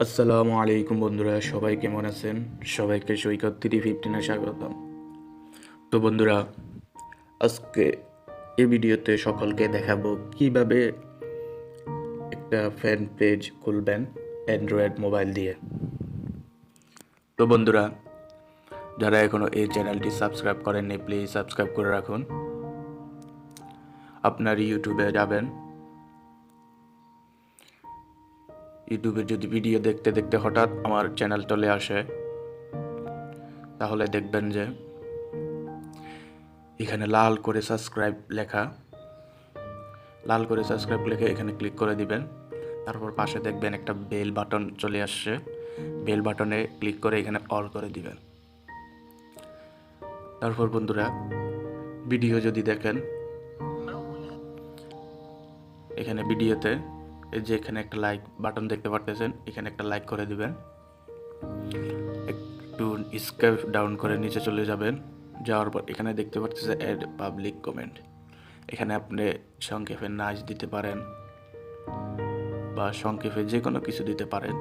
আসসালামু আলাইকুম বন্ধুরা, সবাই কেমন আছেন? সবাইকে সৈকত 315 স্বাগতম। তো বন্ধুরা, আজকে এই ভিডিওতে সকলকে দেখাবো কিভাবে একটা ফ্যান পেজ খুলবেন অ্যান্ড্রয়েড মোবাইল দিয়ে। তো বন্ধুরা, যারা এখনও এই চ্যানেলটি সাবস্ক্রাইব করেননি, প্লিজ সাবস্ক্রাইব করে রাখুন। আপনার ইউটিউবে যাবেন, ইউটিউবে যদি ভিডিও দেখতে দেখতে হঠাৎ আমার চ্যানেল চলে আসে, তাহলে দেখবেন যে এখানে লাল করে সাবস্ক্রাইব লেখে এখানে ক্লিক করে দিবেন। তারপর পাশে দেখবেন একটা বেল বাটন চলে আসছে, বেল বাটনে ক্লিক করে এখানে অল করে দিবেন। তারপর বন্ধুরা, ভিডিও যদি দেখেন, এখানে ভিডিওতে এই যে এখানে একটা লাইক বাটন দেখতে পারতেছেন, এখানে একটা লাইক করে দিবেন। একটু স্কেপ ডাউন করে নিচে চলে যাবেন, যাওয়ার পর এখানে দেখতে পাচ্ছেন অ্যাড পাবলিক কমেন্ট। এখানে আপনি সংক্ষেপে নাচ দিতে পারেন বা সংক্ষেপে যে কোনো কিছু দিতে পারেন।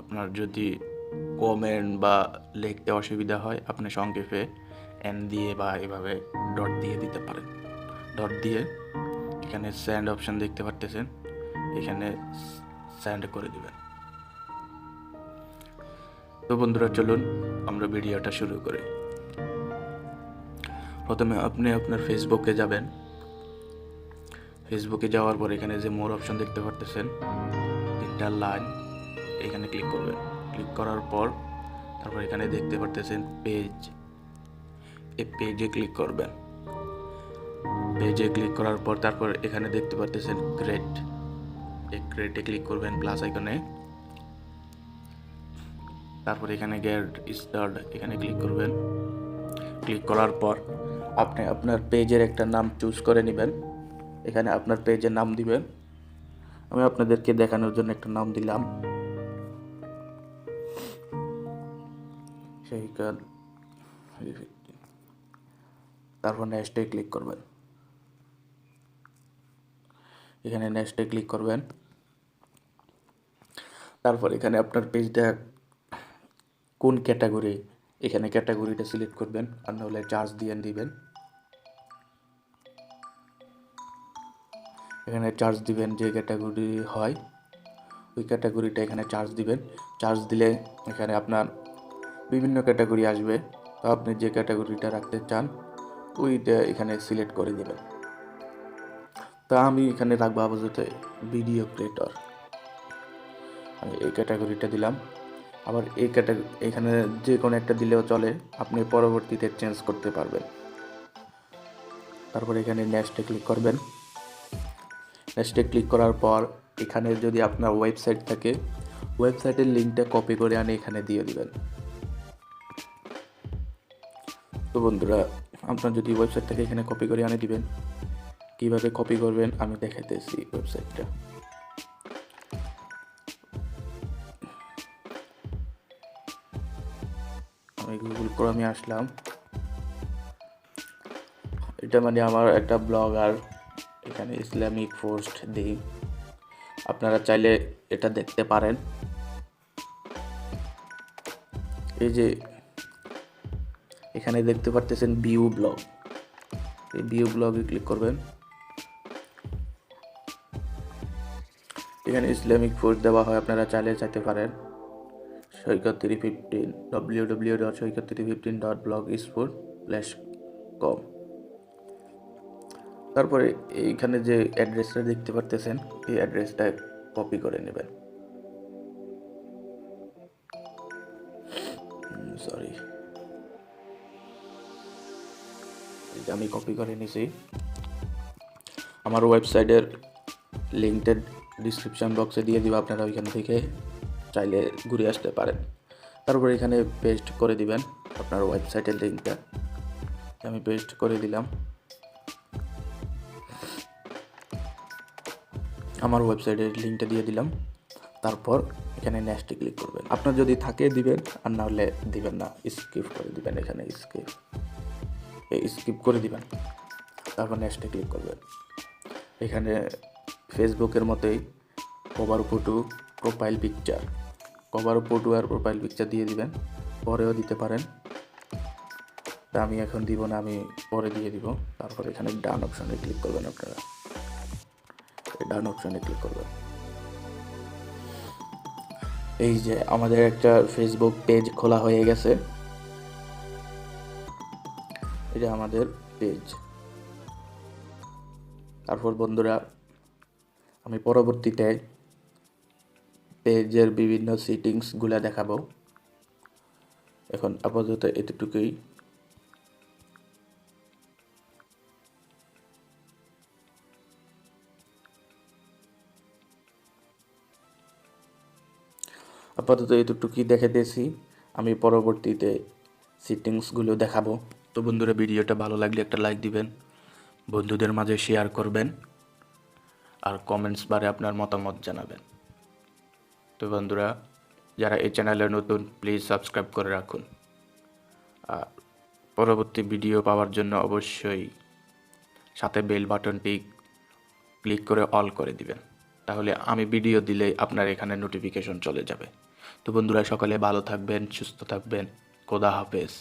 আপনার যদি কমেন্ট বা লিখতে অসুবিধা হয়, আপনি সংক্ষেপে এন দিয়ে বা এভাবে ডট দিয়ে দিতে পারেন। ডট দিয়ে এখানে সেন্ড অপশন দেখতে পারতেছেন, এখানে সেন্ড করে দিবেন। তো বন্ধুরা, চলুন আমরা ভিডিওটা শুরু করি। প্রথমে আপনি আপনার ফেসবুকে যাবেন। ফেসবুকে যাওয়ার পর এখানে যে মোর অপশন দেখতে পারতেছেন, তিনটা লাইন, এখানে ক্লিক করবেন। ক্লিক করার পর তারপর এখানে দেখতে পারতেছেন পেজ, এই পেজে ক্লিক করবেন। পেজে ক্লিক করার পর তারপর এখানে দেখতে পারতেছেন ক্রিয়েট, এই ক্রিয়েটে ক্লিক করবেন প্লাস আইকনে। তারপর এখানে গেট স্টার্ট, এখানে ক্লিক করবেন। ক্লিক করার পর আপনি আপনার পেজের একটা নাম চুজ করে নেবেন। এখানে আপনার পেজের নাম দিবেন। আমি আপনাদেরকে দেখানোর জন্য একটা নাম দিলাম, সৈকত। তারপর নেক্সটে ক্লিক করবেন। এখানে নেক্সটে ক্লিক করবেন। তারপর এখানে আপনার পেজটা কোন ক্যাটাগরি, এখানে ক্যাটাগরিটা সিলেক্ট করবেন, আর নাহলে চার্জ দিয়ে দিবেন। এখানে চার্জ দিবেন, যে ক্যাটাগরি হয় ওই ক্যাটাগরিটা এখানে চার্জ দিবেন। চার্জ দিলে এখানে আপনার বিভিন্ন ক্যাটাগরি আসবে, তো আপনি যে ক্যাটাগরিটা রাখতে চান ওইটা এখানে সিলেক্ট করে দেবেন। তা আমি এখানে রাখবো আপাতত ভিডিও ক্রিয়েটর, আমি এই ক্যাটাগরিটা দিলাম। আবার এই ক্যাটাগরি এখানে যে কোনো একটা দিলেও চলে, আপনি পরবর্তীতে চেঞ্জ করতে পারবেন। তারপর এখানে নেক্সটে ক্লিক করবেন। নেক্সটে ক্লিক করার পর এখানে যদি আপনার ওয়েবসাইট থাকে, ওয়েবসাইটের লিঙ্কটা কপি করে আনি এখানে দিয়ে দিবেন। তো বন্ধুরা, আপনার যদি ওয়েবসাইট থাকে এখানে কপি করে আনি দিবেন। কীভাবে কপি করবেন আমি দেখাইতেছি ওয়েবসাইটটা। আমি গুগল ক্রোমে আসলাম। এটা মানে আমার একটা ব্লগার, এখানে ইসলামিক পোস্ট দিই, আপনারা চাইলে এটা দেখতে পারেন। এই যে এখানে দেখতে পারতেছেন ভিউ ব্লগ, এই ভিউ ব্লগে ক্লিক করবেন। এখানে ইসলামিক পোস্ট দেওয়া হয়, আপনারা চাইলে চাইতে পারেন। সৈকত 315 www.সৈকত315.blogspot.com। তারপরে এইখানে যে অ্যাড্রেসটা দেখতে পারতেছেন, এই অ্যাড্রেসটা কপি করে নেবেন। সরি, আমি কপি করে নিছি। আমার ওয়েবসাইটের লিঙ্কটা ডিসক্রিপশন বক্সে দিয়ে দিব, আপনারা ওইখান থেকে চাইলে ঘুরে আসতে পারেন। তারপর এখানে পেস্ট করে দিবেন আপনার ওয়েবসাইটের লিঙ্কটা। আমি পেস্ট করে দিলাম, আমার ওয়েবসাইটের লিঙ্কটা দিয়ে দিলাম। তারপর এখানে নেক্সটে ক্লিক করবেন। আপনার যদি থাকে দিবেন, আর না হলে দিবেন না, স্কিপ করে দিবেন। এখানে স্কিপ করে দিবেন। তারপর নেক্সটে ক্লিক করবেন। এখানে ফেসবুকের মতোই cover photo profile picture, cover photo আর প্রোফাইল পিকচার দিয়ে দিবেন, পরেও দিতে পারেন। তা আমি এখন দিব না, আমি পরে দিয়ে দিব। তারপর এখানে ডান অপশনে ক্লিক করবেন, আপনারা ডান অপশনে ক্লিক করবেন। এই যে আমাদের একটা ফেসবুক পেজ খোলা হয়ে গেছে, এটা আমাদের পেজ। তারপর বন্ধুরা আমি পরবর্তীতে পেজের বিভিন্ন সেটিংসগুলো দেখাবো। এখন আপাতত এতটুকুই। দেখাতেছি, আমি পরবর্তীতে সেটিংসগুলো দেখাবো। তো বন্ধুরা ভিডিওটা ভালো লাগলে একটা লাইক দিবেন, বন্ধুদের মাঝে শেয়ার করবেন, আর কমেন্টস বারে আপনার মতামত জানাবেন। তো বন্ধুরা যারা এই চ্যানেলে নতুন, প্লিজ সাবস্ক্রাইব করে রাখুন। আর পরবর্তী ভিডিও পাওয়ার জন্য অবশ্যই সাথে বেল বাটনটি ক্লিক করে অল করে দিবেন, তাহলে আমি ভিডিও দিলে আপনার এখানে নোটিফিকেশন চলে যাবে। তো বন্ধুরা সকলে ভালো থাকবেন, সুস্থ থাকবেন, খোদা হাফেজ।